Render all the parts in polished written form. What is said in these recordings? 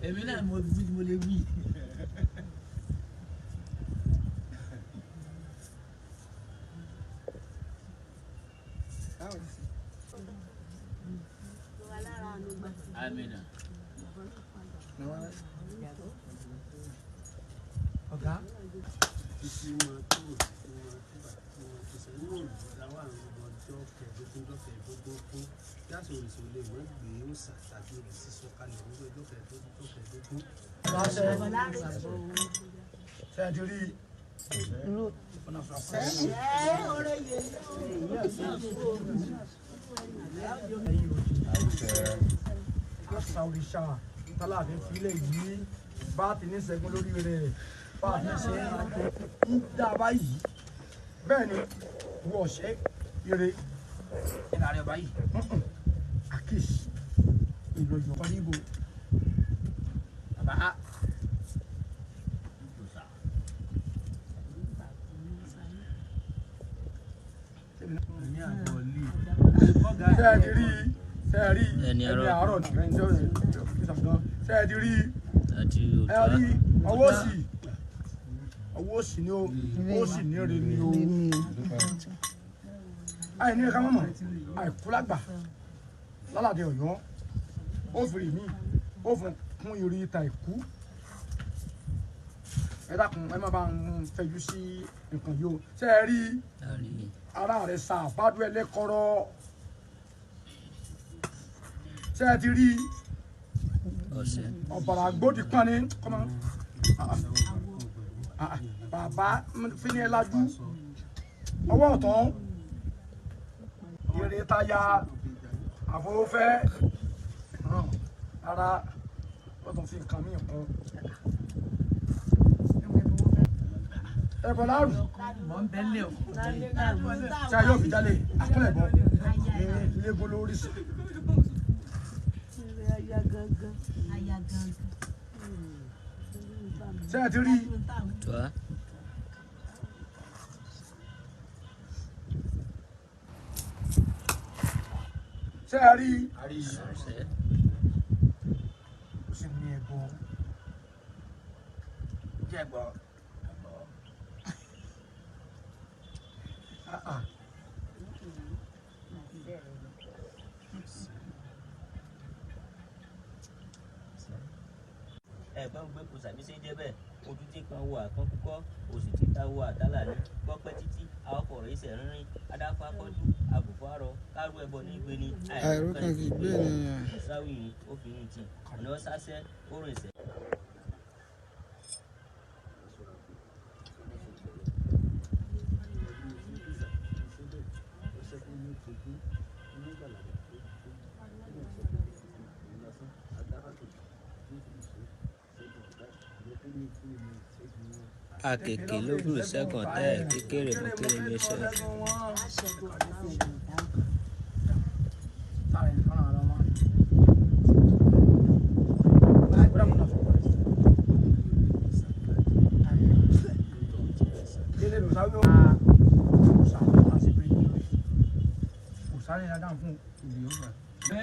èmi náà mo bí mo lè wí. Amina. Ọ̀gá. Àṣà òrìṣà Alaafin fílẹ̀ yìí bá ti ní ṣẹ́gun lórí rẹ̀ bá ti ṣe ń dá báyìí bẹ́ẹ̀ ni wọ́n ṣe ire ìlànà ọba yìí àkíyèsí ìlú ìjọba níbo bàbá sẹ́ẹ̀rí ẹni àárọ̀ sẹ́ẹ̀rí ọwọ́ òsì ni ó sì ní èrè ni ó àìní ẹ̀ka mọ́mọ́ àìkúlágbà lálàdé Ọ̀yọ́ ó fìrì mí ó fún kún ìrì ìta ìkú ẹ dákun ẹ má bá ń fẹjú sí nǹkan yìí ó sẹ́ẹ̀rí ara rẹ̀ sà bádùn ẹlẹ́kọ̀ọ́rọ́ ṣe ti rí ọ̀bàrà gbòdì kan ní kọ́mọ bàbá fínì ẹ̀ lajú ọwọ́ ọ̀tún eré táyà àfọwọ́fẹ́ ara lọ́tún fi nǹkan mí kún ẹ̀bọ̀n láàrú ṣe ayọ́ fi jálè àkúnlẹ̀ bọ́ lẹ́gbọ́n lórí sí. Ṣé ẹ ti rí? Ṣé ẹ rí? Ó sì ní ẹbọ. Jẹ́ ẹbọ. Bá ń gbé kó sàbí ṣe jẹ́ bẹ́ẹ̀ ojú tí kan wo àkàn kúkọ́ òsì títa wo àtàlà ní gbọ́pẹ́ títí awakọ̀ rẹ̀ ṣẹ̀ rínrín adáfọ́ afọ́jú àbùkù àrọ kárú ẹbọ ní ìgbé ni àìrúkàn kì í gbé ni sáwì ní òfin tì ọ̀nà ọ̀sásẹ́ orin ìṣẹ̀. Akeke lóbùrù sẹ́kàn tẹ́ kékeré mọ́ kéré ní iṣẹ́.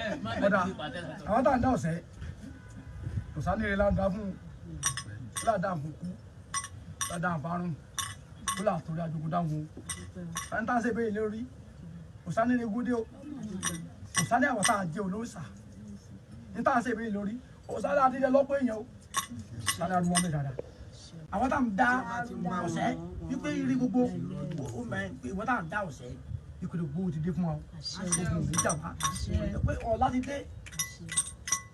Àwọn tá à ń dá ọ̀sẹ̀ kò sáré rẹ̀ láǹdà fún ládàá fún kú ládàá àbárùn kó là torí ajogun dáhùn o ẹni tá à ń ṣe bẹ́ẹ̀ lórí kò sáré rẹ̀ gúdé o kò sáré àwọn tá à jẹ́ olóòṣà ní tá à ń ṣe bẹ́ẹ̀ lórí kò sáré àdídẹ lọ́pọ̀ èèyàn o sáré àdúgbò mi dáadáa àwọn tá à ń dá ọ̀sẹ̀ wípé irí gbogbo ó mẹ́ ìwọ́n tá à ń dá ọ̀sẹ̀ ìkòlè gbogbo ti dé fún wa o gbogbo ìjàmbá pé ọ̀la ti dé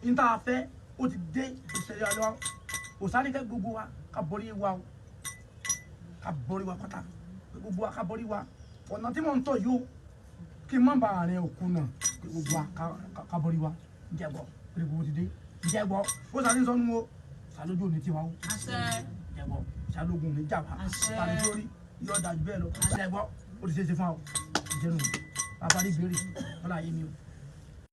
ní tá a fẹ́ ó ti dé ìṣẹ̀lẹ̀ ọlọ́wọ́ kò sáré kẹ́ gbogbo wa ká borí wa o ká borí wa pátá gbogbo wa ká borí wa ọ̀nà tí mò ń tọ̀ yìí o kí n má ba àárín òkú náà gbogbo wa ká borí wa jẹ́bọ̀ pé gbogbo ti dé jẹ́bọ̀ ó sáré sọ́nu o sálójú òní tiwa o jẹ́bọ̀ sálógun òní jà wá sáré sórí yọ̀ọ́ dájú bẹ́ẹ̀ lọ jẹ́bọ̀ ó ti ṣe é ṣe fún wa o ìjẹun bàbá rí ìbéèrè ọlá yé mi o.